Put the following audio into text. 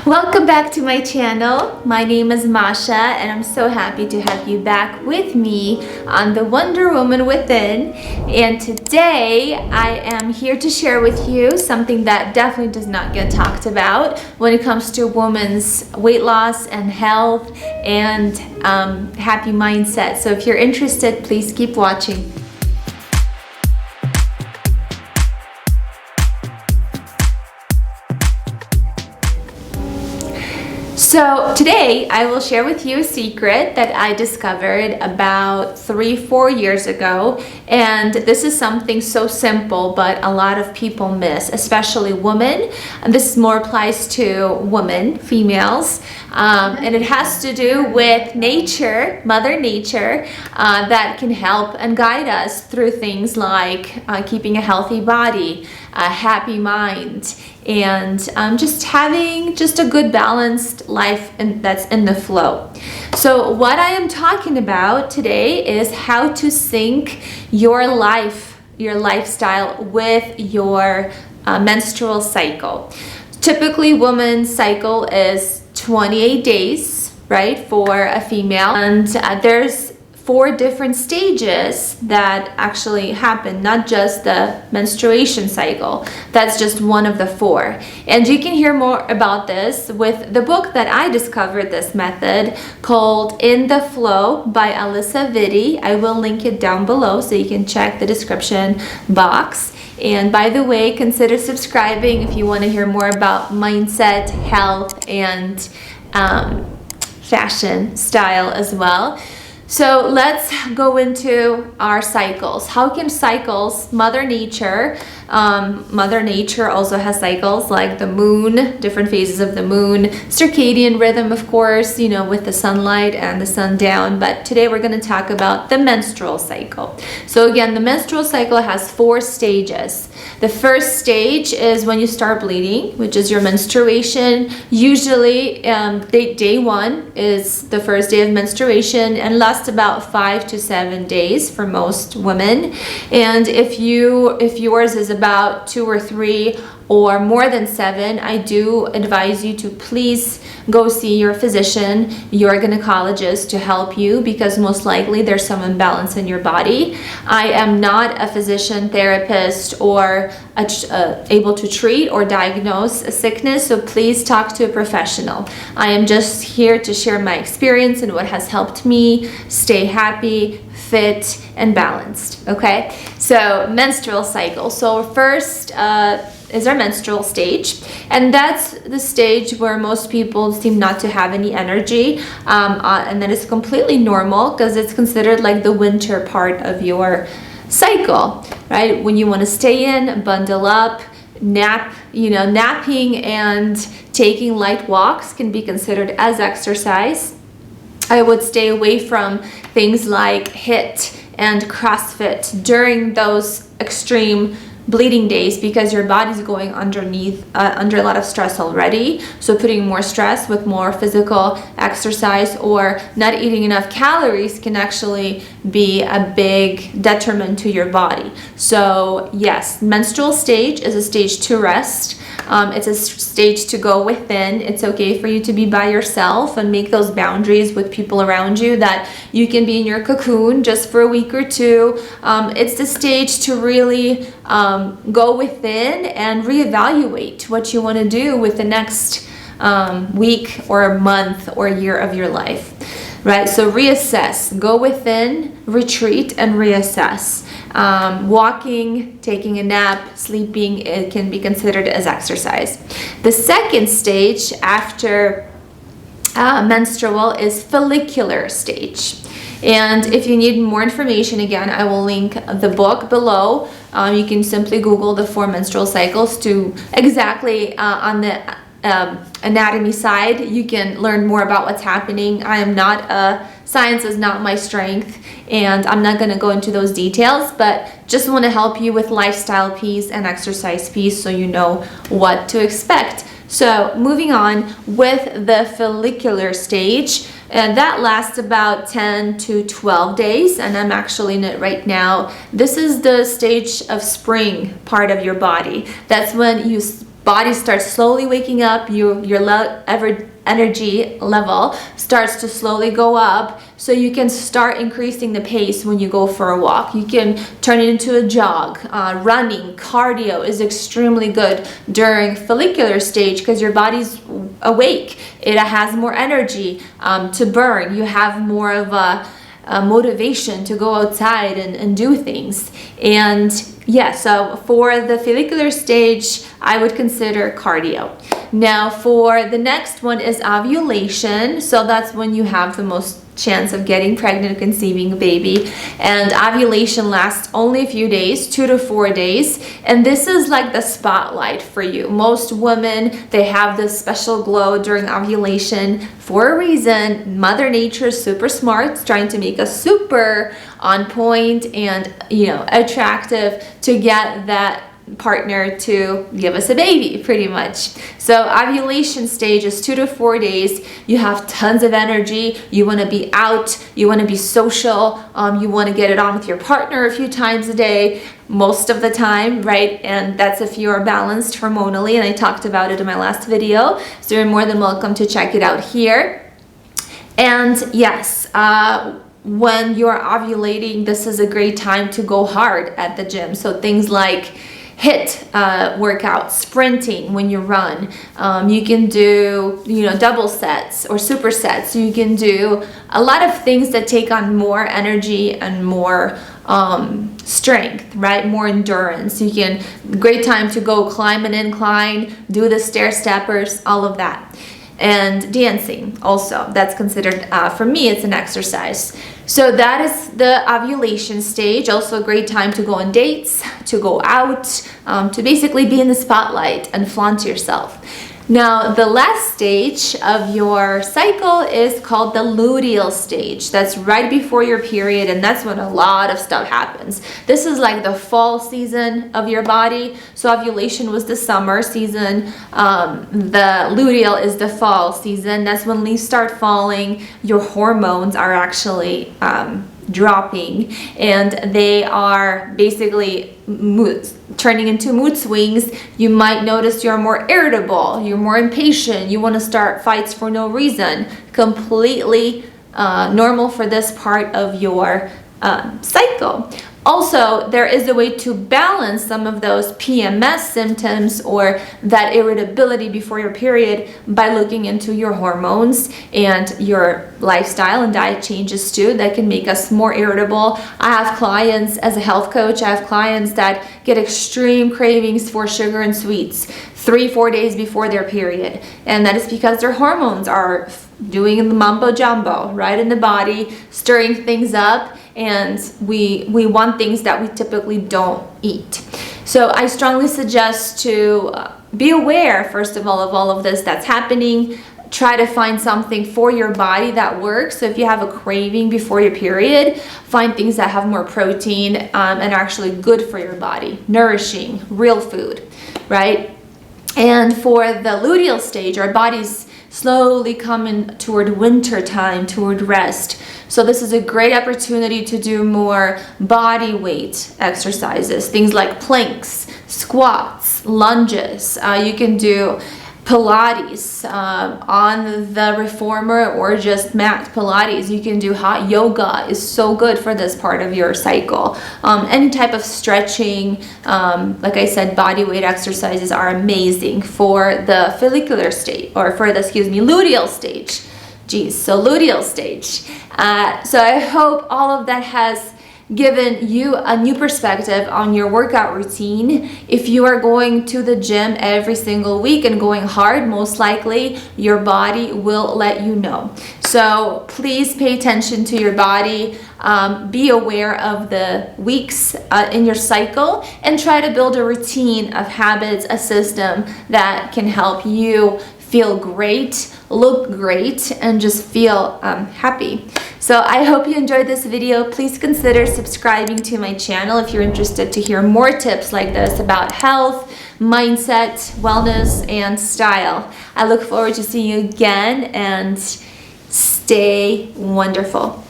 Welcome back to my channel. My name is Masha and I'm so happy to have you back with me on the Wonder Woman Within. And today I am here to share with you something that definitely does not get talked about when it comes to women's weight loss and health and happy mindset. So if you're interested, please keep watching. So today I will share with you a secret that I discovered about 3-4 years ago, and this is something so simple but a lot of people miss, especially women. And this more applies to women, females, and it has to do with nature, Mother Nature, that can help and guide us through things like keeping a healthy body, a happy mind, and just having just a good balanced life that's in the flow. So what I am talking about today is how to sync your life, your lifestyle with your menstrual cycle. Typically, women's cycle is 28 days, right, for a female, and there's 4 different stages that actually happen, not just the menstruation cycle. That's just one of the 4. And you can hear more about this with the book that I discovered this method called In the Flow by Alyssa Vitti. I will link it down below so you can check the description box. And by the way, consider subscribing if you want to hear more about mindset, health, and fashion style as well. So let's go into our cycles. How can cycles, Mother Nature also has cycles like the moon, different phases of the moon, circadian rhythm, of course, you know, with the sunlight and the sundown. But today we're going to talk about the menstrual cycle. So again, the menstrual cycle has 4 stages. The first stage is when you start bleeding, which is your menstruation. Usually day 1 is the first day of menstruation and lasts about 5 to 7 days for most women. And if yours is about 2 or 3 or more than 7, I do advise you to please go see your physician, your gynecologist, to help you, because most likely there's some imbalance in your body. I am not a physician, therapist, or able to treat or diagnose a sickness, so please talk to a professional. I am just here to share my experience and what has helped me stay happy, fit, and balanced. Okay, so menstrual cycle. So first is our menstrual stage, and that's the stage where most people seem not to have any energy, and that is completely normal because it's considered like the winter part of your cycle, right? When you want to stay in, bundle up, nap. You know, napping and taking light walks can be considered as exercise. I would stay away from things like HIIT and CrossFit during those extreme bleeding days, because your body's going under a lot of stress already. So putting more stress with more physical exercise or not eating enough calories can actually be a big detriment to your body. So yes, menstrual stage is a stage to rest. It's a stage to go within. It's okay for you to be by yourself and make those boundaries with people around you, that you can be in your cocoon just for a week or 2. It's the stage to really go within and reevaluate what you want to do with the next week or month or year of your life, right? So reassess, go within, retreat, and reassess. Walking, taking a nap, sleeping, it can be considered as exercise. The second stage after menstrual is follicular stage. And if you need more information, again, I will link the book below. You can simply Google the 4 menstrual cycles to exactly on the anatomy side. You can learn more about what's happening. I am not science is not my strength, and I'm not going to go into those details, but just want to help you with lifestyle piece and exercise piece so you know what to expect. So moving on with the follicular stage, and that lasts about 10 to 12 days, and I'm actually in it right now. This is the stage of spring part of your body. That's when you body starts slowly waking up, your energy level starts to slowly go up, so you can start increasing the pace when you go for a walk. You can turn it into a jog. Running, cardio is extremely good during follicular stage because your body's awake. It has more energy to burn. You have more of a motivation to go outside and do things. And yeah, so for the follicular stage, I would consider cardio. Now for the next one is ovulation. So that's when you have the most chance of getting pregnant and conceiving a baby. And ovulation lasts only a few days, 2 to 4 days. And this is like the spotlight for you. Most women, they have this special glow during ovulation for a reason. Mother Nature is super smart. It's trying to make us super on point and, you know, attractive to get that partner to give us a baby, pretty much. So ovulation stage is 2 to 4 days. You have tons of energy. You want to be out. You want to be social. You want to get it on with your partner a few times a day, most of the time, right? And that's if you are balanced hormonally, and I talked about it in my last video, so you're more than welcome to check it out here. And yes, when you're ovulating, this is a great time to go hard at the gym. So things like HIIT workout, sprinting when you run. You can do, you know, double sets or supersets. You can do a lot of things that take on more energy and more strength, right? More endurance. You can, great time to go climb an incline, do the stair steppers, all of that. And dancing also, that's considered, for me, it's an exercise. So that is the ovulation stage. Also a great time to go on dates, to go out, to basically be in the spotlight and flaunt yourself. Now, the last stage of your cycle is called the luteal stage. That's right before your period, and that's when a lot of stuff happens. This is like the fall season of your body. So ovulation was the summer season. The luteal is the fall season. That's when leaves start falling. Your hormones are actually dropping, and they are basically turning into mood swings. You might notice you're more irritable, you're more impatient, you want to start fights for no reason. Completely normal for this part of your cycle. Also, there is a way to balance some of those PMS symptoms or that irritability before your period by looking into your hormones and your lifestyle and diet changes too that can make us more irritable. I have clients, as a health coach, I have clients that get extreme cravings for sugar and sweets 3-4 days before their period. And that is because their hormones are doing the mumbo jumbo, right, in the body, stirring things up, and we want things that we typically don't eat. So I strongly suggest to be aware, first of all of this that's happening. Try to find something for your body that works. So if you have a craving before your period, find things that have more protein and are actually good for your body, nourishing, real food, right? And for the luteal stage, our body's slowly coming toward winter time, toward rest. So this is a great opportunity to do more body weight exercises, things like planks, squats, lunges. You can do Pilates on the reformer or just mat Pilates. You can do hot yoga, is so good for this part of your cycle. Any type of stretching, like I said, body weight exercises are amazing for the follicular stage, or for the, luteal stage. So luteal stage. So I hope all of that has given you a new perspective on your workout routine. If you are going to the gym every single week and going hard, most likely your body will let you know. So please pay attention to your body. Be aware of the weeks in your cycle and try to build a routine of habits, a system that can help you feel great, look great, and just feel happy. So I hope you enjoyed this video. Please consider subscribing to my channel if you're interested to hear more tips like this about health, mindset, wellness, and style. I look forward to seeing you again, and stay wonderful.